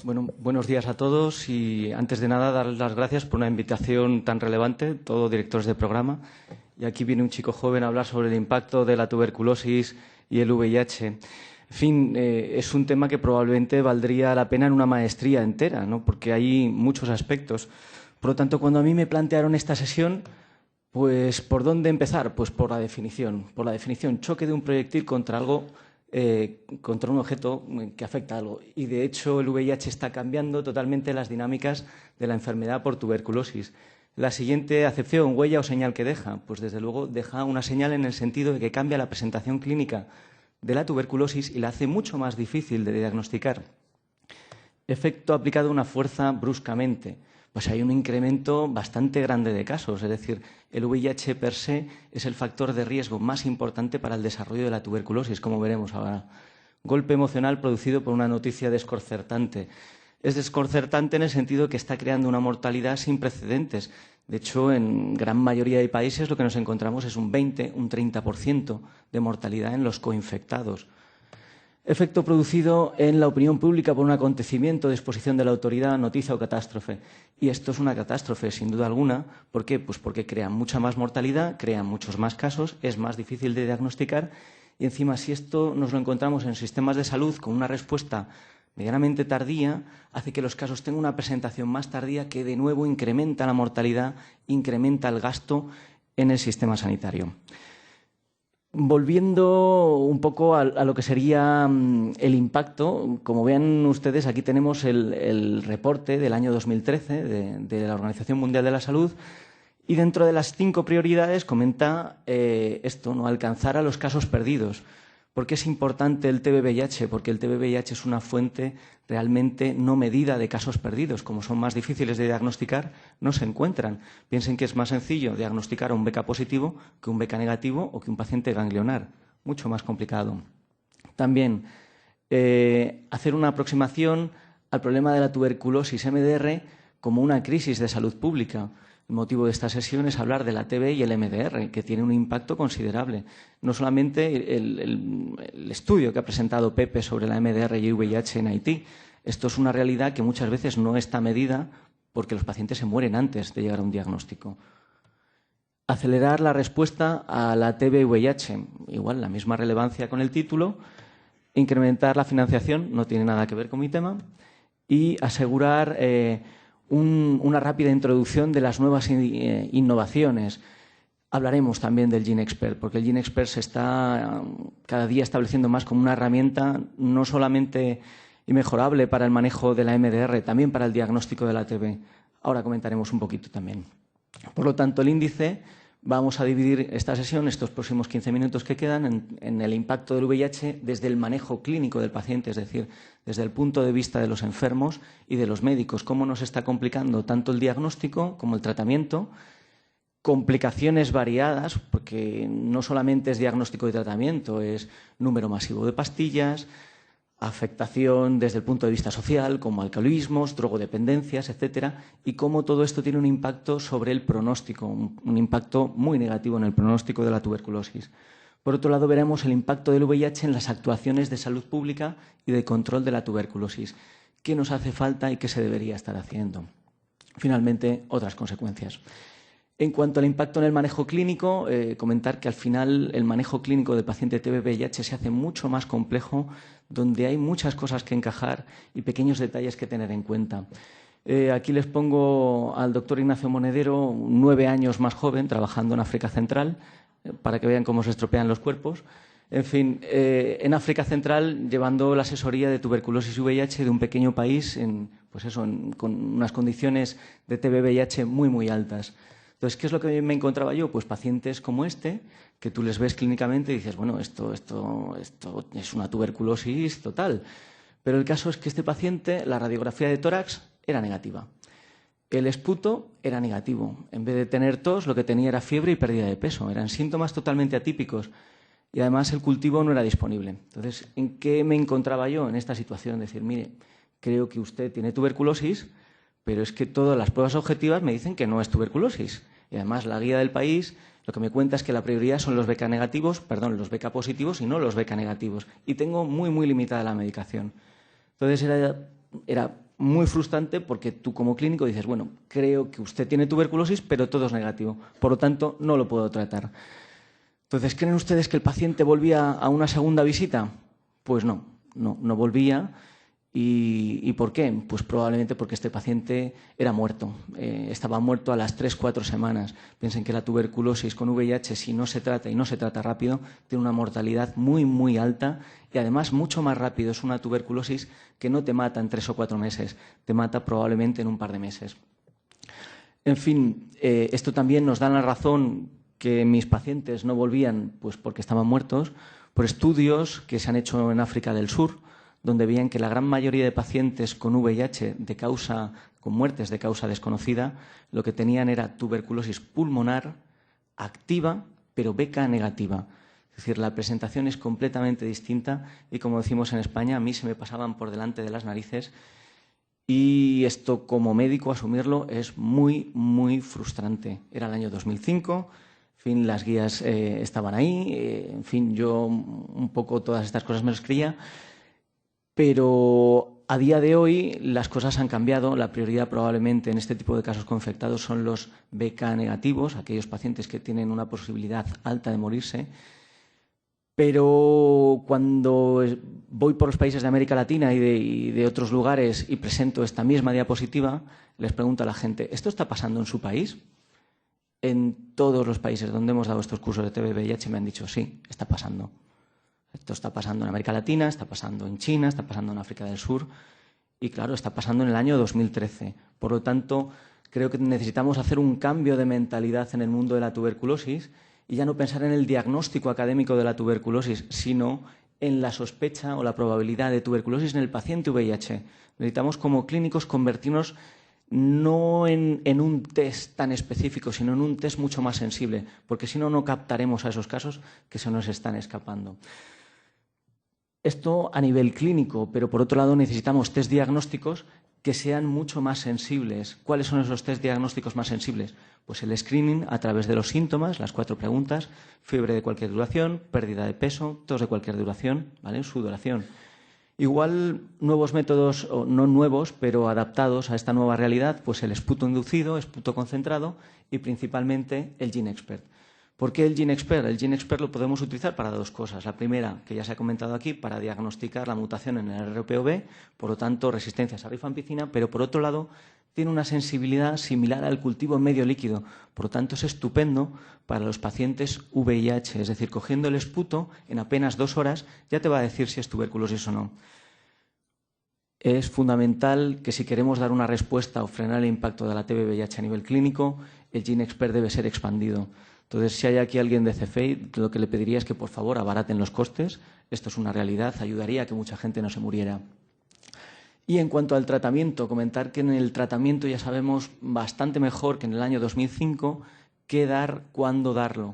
Bueno, buenos días a todos y antes de nada darles las gracias por una invitación tan relevante, todos directores de programa. Y aquí viene un chico joven a hablar sobre el impacto de la tuberculosis y el VIH. En fin, es un tema que probablemente valdría la pena en una maestría entera, ¿no? Porque hay muchos aspectos. Por lo tanto, cuando a mí me plantearon esta sesión, pues ¿por dónde empezar? Pues por la definición. Por la definición, choque de un proyectil contra algo, contra un objeto que afecta a algo. Y de hecho el VIH está cambiando totalmente las dinámicas de la enfermedad por tuberculosis. La siguiente acepción, huella o señal que deja, pues desde luego deja una señal en el sentido de que cambia la presentación clínica de la tuberculosis y la hace mucho más difícil de diagnosticar. Efecto aplicado a una fuerza bruscamente. Pues hay un incremento bastante grande de casos, es decir, el VIH per se es el factor de riesgo más importante para el desarrollo de la tuberculosis, como veremos ahora. Golpe emocional producido por una noticia desconcertante. Es desconcertante en el sentido que está creando una mortalidad sin precedentes. De hecho, en gran mayoría de países lo que nos encontramos es un 20, un 30% de mortalidad en los coinfectados. Efecto producido en la opinión pública por un acontecimiento de exposición de la autoridad, noticia o catástrofe. Y esto es una catástrofe, sin duda alguna. ¿Por qué? Pues porque crea mucha más mortalidad, crea muchos más casos, es más difícil de diagnosticar y encima si esto nos lo encontramos en sistemas de salud con una respuesta medianamente tardía, hace que los casos tengan una presentación más tardía que de nuevo incrementa la mortalidad, incrementa el gasto en el sistema sanitario. Volviendo un poco a lo que sería el impacto, como ven ustedes, aquí tenemos el reporte del año 2013 de la Organización Mundial de la Salud y dentro de las 5 prioridades comenta esto, ¿no? Alcanzar a los casos perdidos. ¿Por qué es importante el TB-VIH? Porque el TB-VIH es una fuente realmente no medida de casos perdidos. Como son más difíciles de diagnosticar, no se encuentran. Piensen que es más sencillo diagnosticar a un BK positivo que un BK negativo o que un paciente ganglionar. Mucho más complicado. También hacer una aproximación al problema de la tuberculosis MDR como una crisis de salud pública. El motivo de esta sesión es hablar de la TB y el MDR, que tiene un impacto considerable. No solamente el estudio que ha presentado Pepe sobre la MDR y el VIH en Haití. Esto es una realidad que muchas veces no está medida porque los pacientes se mueren antes de llegar a un diagnóstico. Acelerar la respuesta a la TB y VIH. Igual, la misma relevancia con el título. Incrementar la financiación, no tiene nada que ver con mi tema. Y asegurar una rápida introducción de las nuevas innovaciones. Hablaremos también del GeneXpert, porque el GeneXpert se está cada día estableciendo más como una herramienta no solamente inmejorable para el manejo de la MDR, también para el diagnóstico de la TB. Ahora comentaremos un poquito también. Por lo tanto, el índice, vamos a dividir esta sesión, estos próximos 15 minutos que quedan, en el impacto del VIH desde el manejo clínico del paciente, es decir, desde el punto de vista de los enfermos y de los médicos, cómo nos está complicando tanto el diagnóstico como el tratamiento, complicaciones variadas, porque no solamente es diagnóstico y tratamiento, es número masivo de pastillas, afectación desde el punto de vista social, como alcoholismos, drogodependencias, etcétera, y cómo todo esto tiene un impacto sobre el pronóstico, un impacto muy negativo en el pronóstico de la tuberculosis. Por otro lado, veremos el impacto del VIH en las actuaciones de salud pública y de control de la tuberculosis. ¿Qué nos hace falta y qué se debería estar haciendo? Finalmente, otras consecuencias. En cuanto al impacto en el manejo clínico, comentar que al final el manejo clínico del paciente TB-VIH se hace mucho más complejo, donde hay muchas cosas que encajar y pequeños detalles que tener en cuenta. Aquí les pongo al doctor Ignacio Monedero, 9 años más joven, trabajando en África Central, para que vean cómo se estropean los cuerpos. En fin, en África Central, llevando la asesoría de tuberculosis y VIH de un pequeño país con unas condiciones de TB-VIH muy, muy altas. Entonces, ¿qué es lo que me encontraba yo? Pues pacientes como este, que tú les ves clínicamente y dices, bueno, esto es una tuberculosis total. Pero el caso es que este paciente, la radiografía de tórax era negativa. El esputo era negativo. En vez de tener tos, lo que tenía era fiebre y pérdida de peso. Eran síntomas totalmente atípicos. Y además el cultivo no era disponible. Entonces, ¿en qué me encontraba yo en esta situación? Decir, mire, creo que usted tiene tuberculosis, pero es que todas las pruebas objetivas me dicen que no es tuberculosis. Y además la guía del país lo que me cuenta es que la prioridad son los los BK positivos y no los BK negativos. Y tengo muy, muy limitada la medicación. Entonces era muy frustrante porque tú como clínico dices, bueno, creo que usted tiene tuberculosis, pero todo es negativo, por lo tanto no lo puedo tratar. Entonces, ¿creen ustedes que el paciente volvía a una segunda visita? Pues no volvía. ¿Y por qué? Pues probablemente porque este paciente era muerto, estaba muerto a las 3-4 semanas. Piensen que la tuberculosis con VIH, si no se trata y no se trata rápido, tiene una mortalidad muy, muy alta y además mucho más rápido. Es una tuberculosis que no te mata en 3 o 4 meses, te mata probablemente en un par de meses. En fin, esto también nos da la razón que mis pacientes no volvían pues porque estaban muertos, por estudios que se han hecho en África del Sur, donde veían que la gran mayoría de pacientes con VIH con muertes de causa desconocida, lo que tenían era tuberculosis pulmonar activa, pero BK negativa. Es decir, la presentación es completamente distinta y, como decimos en España, a mí se me pasaban por delante de las narices y esto, como médico, asumirlo es muy, muy frustrante. Era el año 2005, en fin, las guías estaban ahí, en fin, yo un poco todas estas cosas me las creía. Pero a día de hoy las cosas han cambiado. La prioridad probablemente en este tipo de casos confectados son los BK negativos, aquellos pacientes que tienen una posibilidad alta de morirse. Pero cuando voy por los países de América Latina y de otros lugares y presento esta misma diapositiva, les pregunto a la gente, ¿esto está pasando en su país? En todos los países donde hemos dado estos cursos de TB-VIH me han dicho, sí, está pasando. Esto está pasando en América Latina, está pasando en China, está pasando en África del Sur y, claro, está pasando en el año 2013. Por lo tanto, creo que necesitamos hacer un cambio de mentalidad en el mundo de la tuberculosis y ya no pensar en el diagnóstico académico de la tuberculosis, sino en la sospecha o la probabilidad de tuberculosis en el paciente VIH. Necesitamos, como clínicos, convertirnos no en un test tan específico, sino en un test mucho más sensible, porque si no, no captaremos a esos casos que se nos están escapando. Esto a nivel clínico, pero por otro lado necesitamos test diagnósticos que sean mucho más sensibles. ¿Cuáles son esos test diagnósticos más sensibles? Pues el screening a través de los síntomas, las 4 preguntas, fiebre de cualquier duración, pérdida de peso, tos de cualquier duración, ¿vale? Sudoración. Igual nuevos métodos, o no nuevos, pero adaptados a esta nueva realidad, pues el esputo inducido, esputo concentrado y principalmente el GeneXpert. ¿Por qué el GeneXpert? El GeneXpert lo podemos utilizar para 2 cosas. La primera, que ya se ha comentado aquí, para diagnosticar la mutación en el RPOB, por lo tanto, resistencias a rifampicina, pero por otro lado, tiene una sensibilidad similar al cultivo en medio líquido. Por lo tanto, es estupendo para los pacientes VIH. Es decir, cogiendo el esputo, en apenas 2 horas, ya te va a decir si es tuberculosis o no. Es fundamental que si queremos dar una respuesta o frenar el impacto de la TB-VIH a nivel clínico, el GeneXpert debe ser expandido. Entonces, si hay aquí alguien de CFEI, lo que le pediría es que, por favor, abaraten los costes. Esto es una realidad, ayudaría a que mucha gente no se muriera. Y en cuanto al tratamiento, comentar que en el tratamiento ya sabemos bastante mejor que en el año 2005 qué dar, cuándo darlo.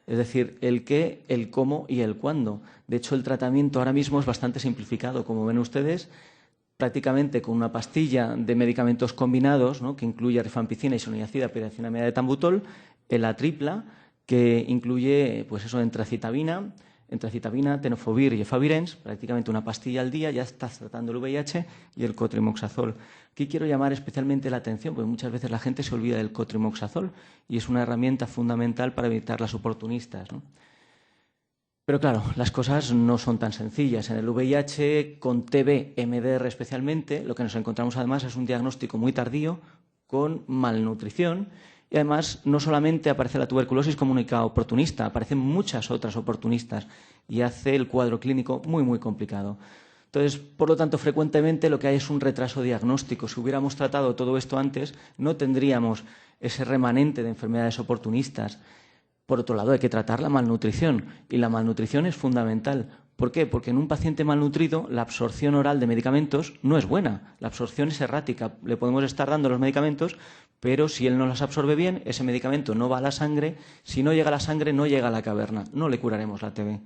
Es decir, el qué, el cómo y el cuándo. De hecho, el tratamiento ahora mismo es bastante simplificado. Como ven ustedes, prácticamente con una pastilla de medicamentos combinados, ¿no?, que incluye rifampicina, isoniazida, piracinamida de tambutol, la tripla, que incluye pues eso, entracitabina, tenofovir y efavirenz, prácticamente una pastilla al día, ya estás tratando el VIH, y el cotrimoxazol. Aquí quiero llamar especialmente la atención, porque muchas veces la gente se olvida del cotrimoxazol y es una herramienta fundamental para evitar las oportunistas, ¿no? Pero claro, las cosas no son tan sencillas. En el VIH, con TB, MDR especialmente, lo que nos encontramos además es un diagnóstico muy tardío con malnutrición. Y además, no solamente aparece la tuberculosis como única oportunista, aparecen muchas otras oportunistas y hace el cuadro clínico muy, muy complicado. Entonces, por lo tanto, frecuentemente lo que hay es un retraso diagnóstico. Si hubiéramos tratado todo esto antes, no tendríamos ese remanente de enfermedades oportunistas. Por otro lado, hay que tratar la malnutrición y la malnutrición es fundamental. ¿Por qué? Porque en un paciente malnutrido la absorción oral de medicamentos no es buena, la absorción es errática. Le podemos estar dando los medicamentos, pero si él no los absorbe bien, ese medicamento no va a la sangre. Si no llega a la sangre, no llega a la caverna. No le curaremos la TB.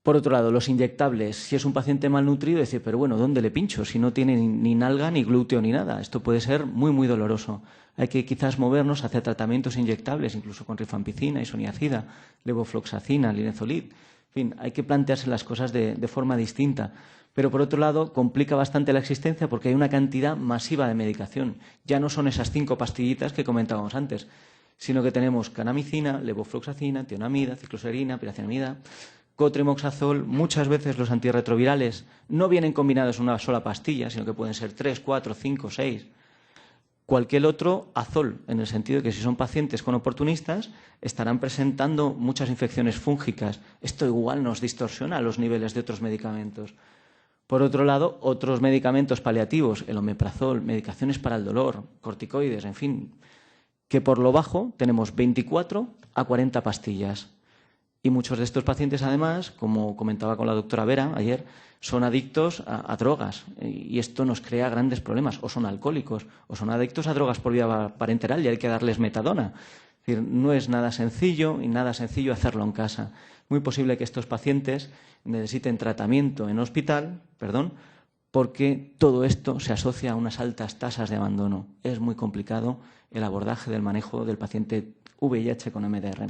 Por otro lado, los inyectables. Si es un paciente malnutrido, decir, pero bueno, ¿dónde le pincho? Si no tiene ni nalga, ni glúteo, ni nada. Esto puede ser muy, muy doloroso. Hay que quizás movernos hacia tratamientos inyectables, incluso con rifampicina, isoniazida, levofloxacina, linezolid. fin, hay que plantearse las cosas de forma distinta. Pero, por otro lado, complica bastante la existencia porque hay una cantidad masiva de medicación. Ya no son esas 5 pastillitas que comentábamos antes, sino que tenemos canamicina, levofloxacina, tionamida, cicloserina, piracinamida, cotrimoxazol. Muchas veces los antirretrovirales no vienen combinados en una sola pastilla, sino que pueden ser 3, 4, 5, 6. Cualquier otro azol, en el sentido de que si son pacientes con oportunistas, estarán presentando muchas infecciones fúngicas. Esto igual nos distorsiona los niveles de otros medicamentos. Por otro lado, otros medicamentos paliativos, el omeprazol, medicaciones para el dolor, corticoides, en fin, que por lo bajo tenemos 24 a 40 pastillas. Y muchos de estos pacientes, además, como comentaba con la doctora Vera ayer, son adictos a drogas y esto nos crea grandes problemas. O son alcohólicos o son adictos a drogas por vía parenteral y hay que darles metadona. Es decir, no es nada sencillo y nada sencillo hacerlo en casa. Muy posible que estos pacientes necesiten tratamiento en hospital, porque todo esto se asocia a unas altas tasas de abandono. Es muy complicado el abordaje del manejo del paciente VIH con MDR.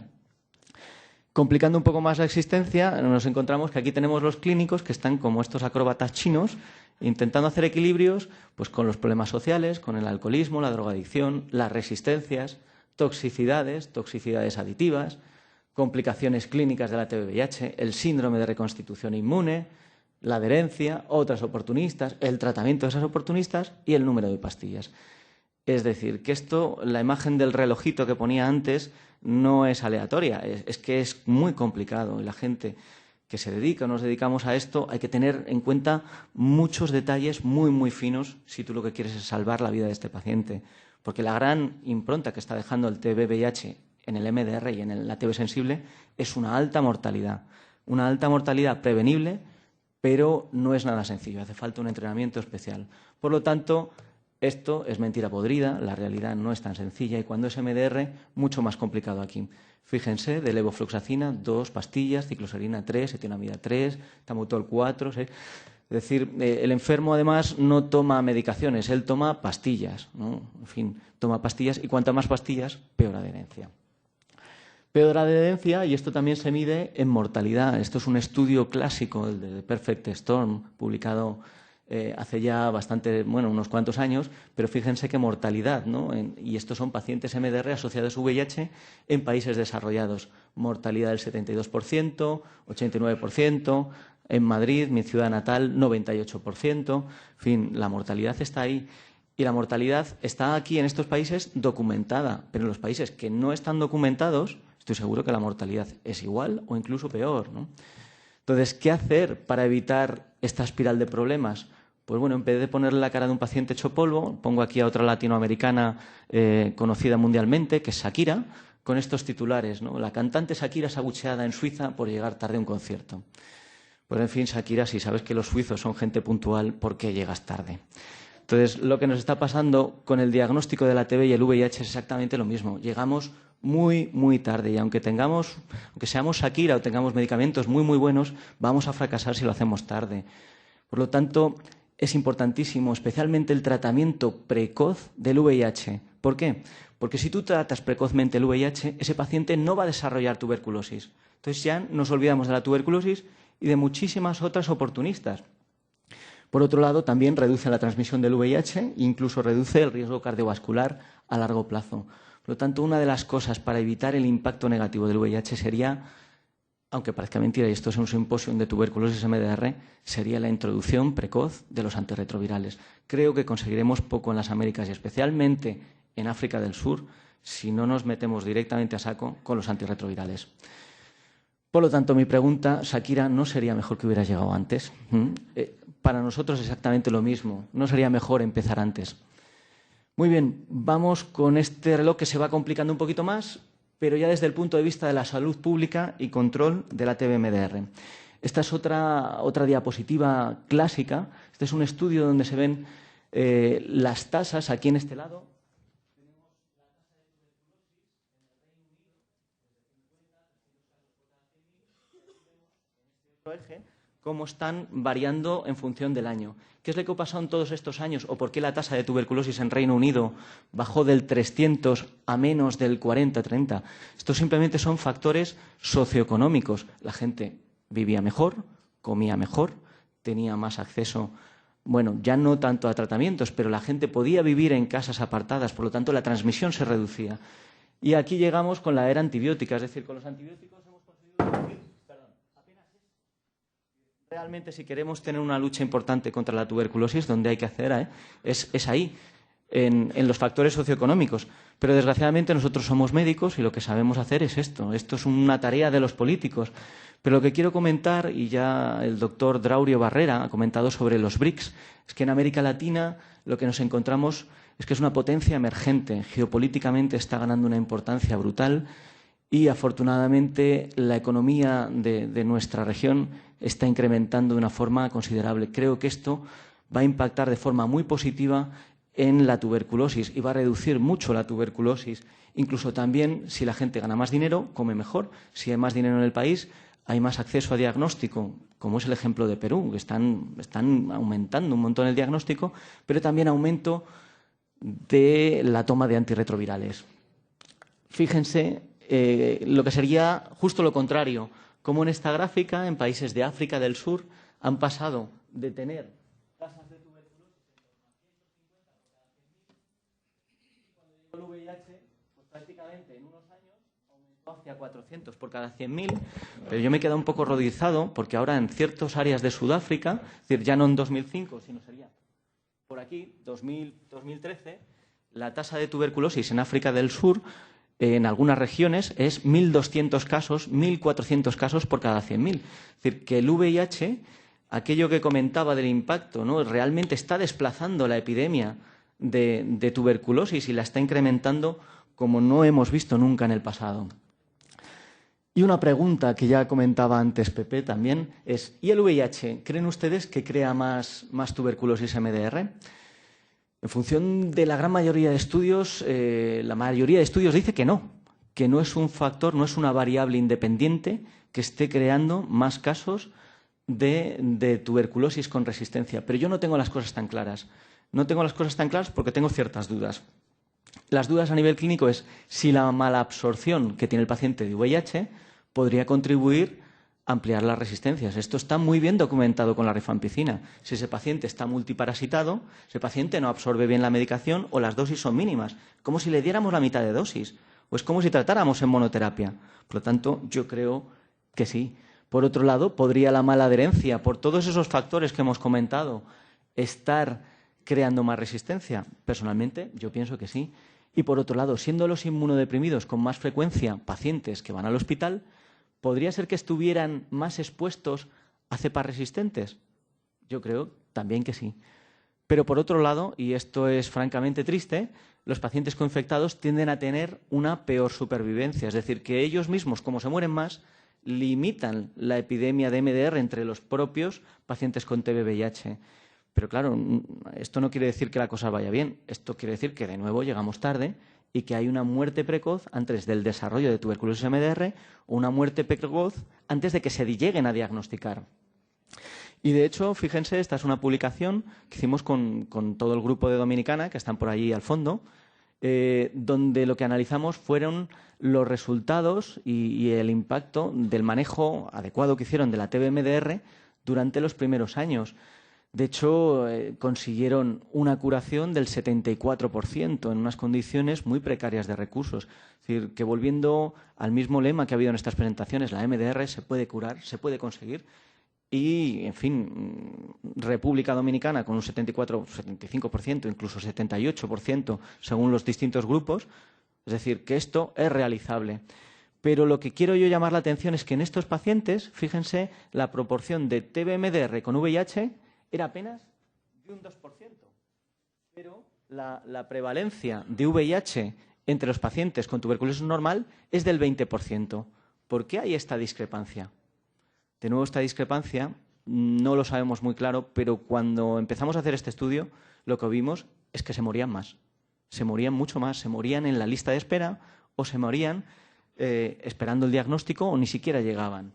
Complicando un poco más la existencia, nos encontramos que aquí tenemos los clínicos que están como estos acróbatas chinos intentando hacer equilibrios pues, con los problemas sociales, con el alcoholismo, la drogadicción, las resistencias, toxicidades aditivas, complicaciones clínicas de la TB-VIH, el síndrome de reconstitución inmune, la adherencia, otras oportunistas, el tratamiento de esas oportunistas y el número de pastillas. Es decir, que esto, la imagen del relojito que ponía antes, no es aleatoria, es que es muy complicado y la gente que se dedica o nos dedicamos a esto hay que tener en cuenta muchos detalles muy, muy finos si tú lo que quieres es salvar la vida de este paciente. Porque la gran impronta que está dejando el TB-VIH en el MDR y en la TB sensible es una alta mortalidad prevenible, pero no es nada sencillo, hace falta un entrenamiento especial. Por lo tanto, esto es mentira podrida, la realidad no es tan sencilla y cuando es MDR, mucho más complicado aquí. Fíjense, de levofloxacina, 2 pastillas, cicloserina 3, etionamida 3, tamutol 4, 6. Es decir, el enfermo además no toma medicaciones, él toma pastillas, ¿no? En fin, toma pastillas y cuanta más pastillas, peor adherencia. Peor adherencia, y esto también se mide en mortalidad. Esto es un estudio clásico, el de Perfect Storm, publicado hace ya unos cuantos años, pero fíjense qué mortalidad, ¿no? Y estos son pacientes MDR asociados a VIH en países desarrollados. Mortalidad del 72%, 89%, en Madrid, mi ciudad natal, 98%. En fin, la mortalidad está ahí. Y la mortalidad está aquí en estos países documentada, pero en los países que no están documentados, estoy seguro que la mortalidad es igual o incluso peor, ¿no? Entonces, ¿qué hacer para evitar esta espiral de problemas? Pues bueno, en vez de ponerle la cara de un paciente hecho polvo, pongo aquí a otra latinoamericana conocida mundialmente, que es Shakira, con estos titulares, ¿no? La cantante Shakira es abucheada en Suiza por llegar tarde a un concierto. Pues en fin, Shakira, si sabes que los suizos son gente puntual, ¿por qué llegas tarde? Entonces, lo que nos está pasando con el diagnóstico de la TB y el VIH es exactamente lo mismo. Llegamos muy, muy tarde y aunque seamos Shakira o tengamos medicamentos muy, muy buenos, vamos a fracasar si lo hacemos tarde. Por lo tanto, es importantísimo, especialmente el tratamiento precoz del VIH. ¿Por qué? Porque si tú tratas precozmente el VIH, ese paciente no va a desarrollar tuberculosis. Entonces ya nos olvidamos de la tuberculosis y de muchísimas otras oportunistas. Por otro lado, también reduce la transmisión del VIH e incluso reduce el riesgo cardiovascular a largo plazo. Por lo tanto, una de las cosas para evitar el impacto negativo del VIH sería, aunque parezca mentira y esto es un simposio de tuberculosis MDR, sería la introducción precoz de los antirretrovirales. Creo que conseguiremos poco en las Américas y especialmente en África del Sur si no nos metemos directamente a saco con los antirretrovirales. Por lo tanto, mi pregunta, Shakira, ¿no sería mejor que hubieras llegado antes? Para nosotros exactamente lo mismo. ¿No sería mejor empezar antes? Muy bien, vamos con este reloj que se va complicando un poquito más, pero ya desde el punto de vista de la salud pública y control de la TB-MDR. Esta es otra diapositiva clásica. Este es un estudio donde se ven las tasas aquí en este lado. Cómo están variando en función del año. ¿Qué es lo que ha pasado en todos estos años? ¿O por qué la tasa de tuberculosis en Reino Unido bajó del 300 a menos del 40-30? Estos simplemente son factores socioeconómicos. La gente vivía mejor, comía mejor, tenía más acceso, bueno, ya no tanto a tratamientos, pero la gente podía vivir en casas apartadas, por lo tanto la transmisión se reducía. Y aquí llegamos con la era antibiótica, es decir, con los antibióticos hemos conseguido reducir, realmente si queremos tener una lucha importante contra la tuberculosis, donde hay que hacer es ahí, en los factores socioeconómicos. Pero desgraciadamente nosotros somos médicos y lo que sabemos hacer es esto. Esto es una tarea de los políticos. Pero lo que quiero comentar, y ya el doctor Draurio Barrera ha comentado sobre los BRICS, es que en América Latina lo que nos encontramos es que es una potencia emergente. Geopolíticamente está ganando una importancia brutal y afortunadamente la economía de nuestra región está incrementando de una forma considerable. Creo que esto va a impactar de forma muy positiva en la tuberculosis y va a reducir mucho la tuberculosis. Incluso también, si la gente gana más dinero, come mejor. Si hay más dinero en el país, hay más acceso a diagnóstico, como es el ejemplo de Perú, que están aumentando un montón el diagnóstico, pero también aumento de la toma de antirretrovirales. Fíjense lo que sería justo lo contrario, como en esta gráfica, en países de África del Sur, han pasado de tener tasas de tuberculosis en torno a 150 por cada 100.000 y cuando llegó el VIH, pues prácticamente en unos años aumentó hacia 400 por cada 100.000, pero yo me he quedado un poco rodilizado porque ahora en ciertas áreas de Sudáfrica, es decir, ya no en 2005, sino sería por aquí, 2013, la tasa de tuberculosis en África del Sur en algunas regiones es 1.200 casos, 1.400 casos por cada 100.000. Es decir, que el VIH, aquello que comentaba del impacto, ¿no?, realmente está desplazando la epidemia de tuberculosis y la está incrementando como no hemos visto nunca en el pasado. Y una pregunta que ya comentaba antes Pepe también es, ¿y el VIH? ¿Creen ustedes que crea más tuberculosis MDR? En función de la gran mayoría de estudios, la mayoría de estudios dice que no es un factor, no es una variable independiente que esté creando más casos de tuberculosis con resistencia. Pero yo no tengo las cosas tan claras. No tengo las cosas tan claras porque tengo ciertas dudas. Las dudas a nivel clínico es si la mala absorción que tiene el paciente de VIH podría contribuir a ampliar las resistencias. Esto está muy bien documentado con la rifampicina. Si ese paciente está multiparasitado, ese paciente no absorbe bien la medicación o las dosis son mínimas, como si le diéramos la mitad de dosis, o es como si tratáramos en monoterapia. Por lo tanto, yo creo que sí. Por otro lado, podría la mala adherencia, por todos esos factores que hemos comentado, estar creando más resistencia. Personalmente, yo pienso que sí. Y por otro lado, siendo los inmunodeprimidos con más frecuencia pacientes que van al hospital, ¿podría ser que estuvieran más expuestos a cepas resistentes? Yo creo también que sí. Pero por otro lado, y esto es francamente triste, los pacientes coinfectados tienden a tener una peor supervivencia. Es decir, que ellos mismos, como se mueren más, limitan la epidemia de MDR entre los propios pacientes con TB-VIH. Pero claro, esto no quiere decir que la cosa vaya bien. Esto quiere decir que de nuevo llegamos tarde y que hay una muerte precoz antes del desarrollo de tuberculosis MDR o una muerte precoz antes de que se lleguen a diagnosticar. Y de hecho, fíjense, esta es una publicación que hicimos con todo el grupo de Dominicana, que están por allí al fondo, donde lo que analizamos fueron los resultados y el impacto del manejo adecuado que hicieron de la TB-MDR durante los primeros años. De hecho, consiguieron una curación del 74% en unas condiciones muy precarias de recursos. Es decir, que volviendo al mismo lema que ha habido en estas presentaciones, la MDR se puede curar, se puede conseguir. Y, en fin, República Dominicana con un 74, 75%, incluso 78%, según los distintos grupos. Es decir, que esto es realizable. Pero lo que quiero yo llamar la atención es que en estos pacientes, fíjense, la proporción de TB-MDR con VIH era apenas de un 2%. Pero la prevalencia de VIH entre los pacientes con tuberculosis normal es del 20%. ¿Por qué hay esta discrepancia? De nuevo, esta discrepancia no lo sabemos muy claro, pero cuando empezamos a hacer este estudio, lo que vimos es que se morían más. Se morían mucho más. Se morían en la lista de espera o se morían esperando el diagnóstico o ni siquiera llegaban.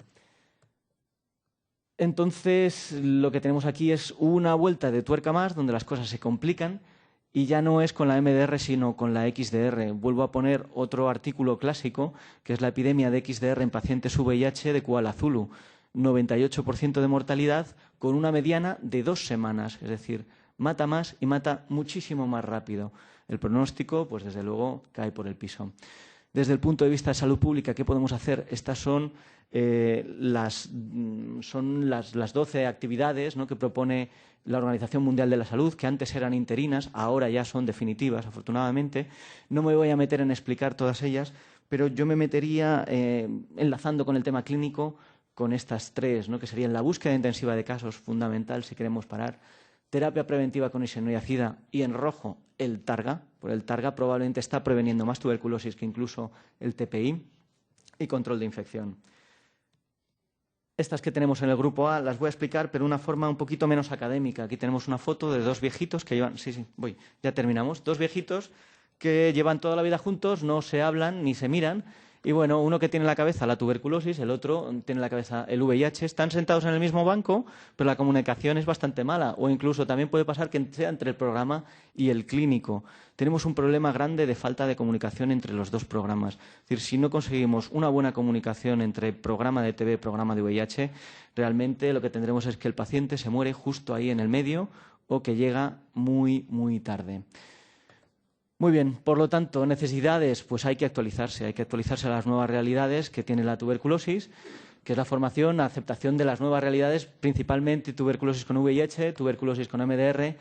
Entonces, lo que tenemos aquí es una vuelta de tuerca más donde las cosas se complican y ya no es con la MDR sino con la XDR. Vuelvo a poner otro artículo clásico que es la epidemia de XDR en pacientes VIH de Kuala Zulu. 98% de mortalidad con una mediana de 2 semanas, es decir, mata más y mata muchísimo más rápido. El pronóstico, pues desde luego, cae por el piso. Desde el punto de vista de salud pública, ¿qué podemos hacer? Estas son las 12 actividades, ¿no?, que propone la Organización Mundial de la Salud, que antes eran interinas, ahora ya son definitivas, afortunadamente. No me voy a meter en explicar todas ellas, pero yo me metería, enlazando con el tema clínico, con estas 3, ¿no?, que serían la búsqueda intensiva de casos, fundamental si queremos parar, terapia preventiva con isoniazida y, en rojo, el Targa. Por el Targa probablemente está preveniendo más tuberculosis que incluso el TPI, y control de infección. Estas que tenemos en el grupo A las voy a explicar, pero de una forma un poquito menos académica. Aquí tenemos una foto de 2 viejitos que llevan... ya terminamos. 2 viejitos que llevan toda la vida juntos, no se hablan ni se miran. Y bueno, uno que tiene en la cabeza la tuberculosis, el otro tiene en la cabeza el VIH. Están sentados en el mismo banco, pero la comunicación es bastante mala. O incluso también puede pasar que sea entre el programa y el clínico. Tenemos un problema grande de falta de comunicación entre los 2 programas. Es decir, si no conseguimos una buena comunicación entre programa de TB y programa de VIH, realmente lo que tendremos es que el paciente se muere justo ahí en el medio o que llega muy, muy tarde. Muy bien, por lo tanto, necesidades, pues hay que actualizarse a las nuevas realidades que tiene la tuberculosis, que es la formación, la aceptación de las nuevas realidades, principalmente tuberculosis con VIH, tuberculosis con MDR,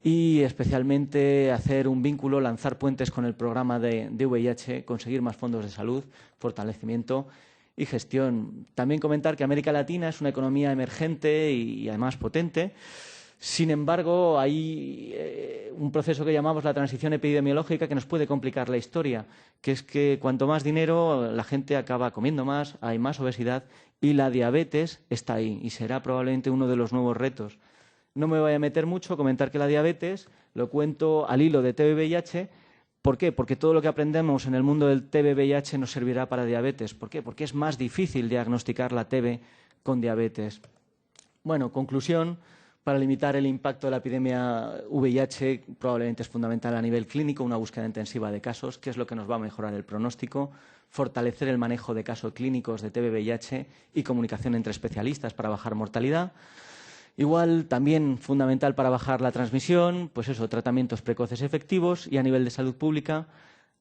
y especialmente hacer un vínculo, lanzar puentes con el programa de VIH, conseguir más fondos de salud, fortalecimiento y gestión. También comentar que América Latina es una economía emergente y además potente. Sin embargo, hay un proceso que llamamos la transición epidemiológica que nos puede complicar la historia, que es que cuanto más dinero, la gente acaba comiendo más, hay más obesidad y la diabetes está ahí y será probablemente uno de los nuevos retos. No me voy a meter mucho, comentar que la diabetes lo cuento al hilo de TB-VIH. ¿Por qué? Porque todo lo que aprendemos en el mundo del TB-VIH nos servirá para diabetes. ¿Por qué? Porque es más difícil diagnosticar la TB con diabetes. Bueno, conclusión. Para limitar el impacto de la epidemia VIH probablemente es fundamental a nivel clínico una búsqueda intensiva de casos, que es lo que nos va a mejorar el pronóstico, fortalecer el manejo de casos clínicos de TB-VIH y comunicación entre especialistas para bajar mortalidad. Igual también fundamental para bajar la transmisión, pues eso, tratamientos precoces efectivos y a nivel de salud pública,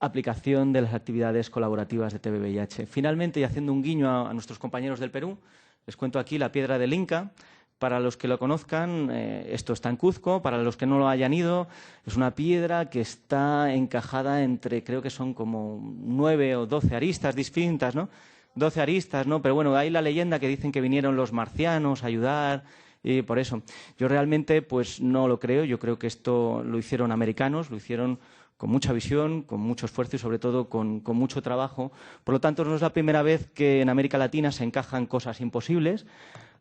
aplicación de las actividades colaborativas de TB-VIH. Finalmente, y haciendo un guiño a nuestros compañeros del Perú, les cuento aquí la piedra del Inca. Para los que lo conozcan, esto está en Cuzco. Para los que no lo hayan ido, es una piedra que está encajada entre, creo que son como 9 o 12 aristas distintas, ¿no? 12 aristas, ¿no? Pero bueno, hay la leyenda que dicen que vinieron los marcianos a ayudar y por eso. Yo realmente pues no lo creo. Yo creo que esto lo hicieron americanos, lo hicieron con mucha visión, con mucho esfuerzo y sobre todo con mucho trabajo. Por lo tanto, no es la primera vez que en América Latina se encajan cosas imposibles.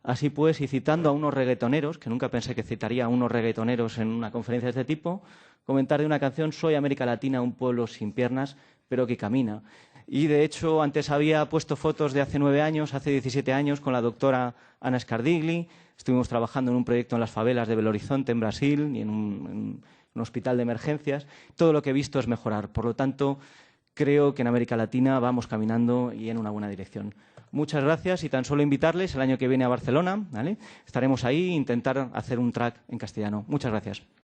Así pues, y citando a unos reggaetoneros, que nunca pensé que citaría a unos reggaetoneros en una conferencia de este tipo, comentar de una canción: Soy América Latina, un pueblo sin piernas, pero que camina. Y, de hecho, antes había puesto fotos de hace 9 años, hace 17 años, con la doctora Ana Scardigli. Estuvimos trabajando en un proyecto en las favelas de Belo Horizonte, en Brasil, y en un hospital de emergencias. Todo lo que he visto es mejorar. Por lo tanto, creo que en América Latina vamos caminando y en una buena dirección. Muchas gracias y tan solo invitarles el año que viene a Barcelona, ¿vale? Estaremos ahí e intentar hacer un track en castellano. Muchas gracias.